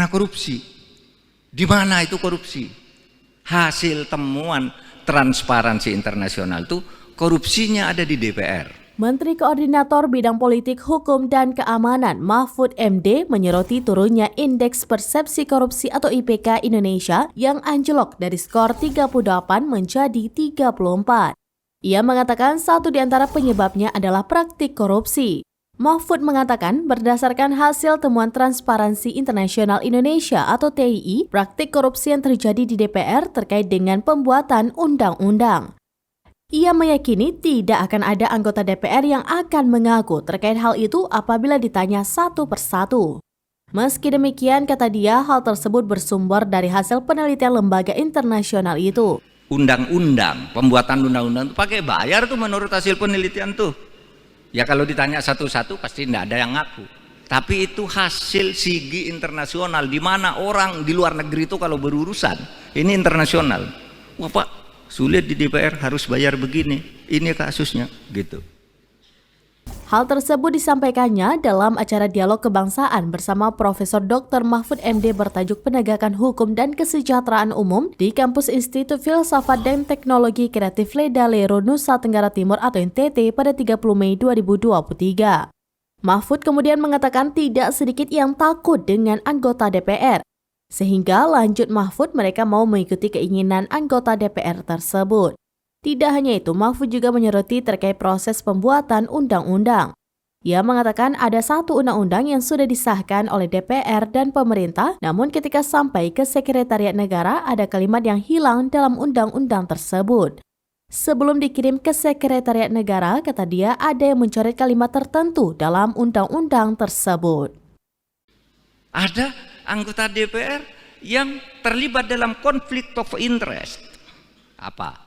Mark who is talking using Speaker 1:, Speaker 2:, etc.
Speaker 1: karena korupsi. Di mana itu korupsi? Hasil temuan Transparansi Internasional itu korupsinya ada di DPR.
Speaker 2: Menteri Koordinator Bidang Politik, Hukum, dan Keamanan Mahfud MD menyoroti turunnya Indeks Persepsi Korupsi atau IPK Indonesia yang anjlok dari skor 38 menjadi 34. Ia mengatakan satu di antara penyebabnya adalah praktik korupsi. Mahfud mengatakan berdasarkan hasil temuan Transparansi Internasional Indonesia atau TII, praktik korupsi yang terjadi di DPR terkait dengan pembuatan undang-undang. Ia meyakini tidak akan ada anggota DPR yang akan mengaku terkait hal itu apabila ditanya satu persatu. Meski demikian, kata dia, hal tersebut bersumber dari hasil penelitian lembaga internasional itu.
Speaker 1: Undang-undang, pembuatan undang-undang itu pakai bayar tuh menurut hasil penelitian tuh. Ya kalau ditanya satu-satu pasti tidak ada yang ngaku. Tapi itu hasil SIGI internasional, di mana orang di luar negeri itu kalau berurusan, ini internasional. Wah Pak, sulit di DPR harus bayar begini, ini kasusnya gitu.
Speaker 2: Hal tersebut disampaikannya dalam acara dialog kebangsaan bersama Profesor Dr. Mahfud MD bertajuk Penegakan Hukum dan Kesejahteraan Umum di Kampus Institut Filsafat dan Teknologi Kreatif Ledalero, Nusa Tenggara Timur atau NTT pada 30 Mei 2023. Mahfud kemudian mengatakan tidak sedikit yang takut dengan anggota DPR. Sehingga lanjut Mahfud mereka mau mengikuti keinginan anggota DPR tersebut. Tidak hanya itu, Mahfud juga menyoroti terkait proses pembuatan undang-undang. Ia mengatakan ada satu undang-undang yang sudah disahkan oleh DPR dan pemerintah, namun ketika sampai ke Sekretariat Negara ada kalimat yang hilang dalam undang-undang tersebut. Sebelum dikirim ke Sekretariat Negara, kata dia ada yang mencoret kalimat tertentu dalam undang-undang tersebut.
Speaker 1: Ada anggota DPR yang terlibat dalam konflik of interest. Apa?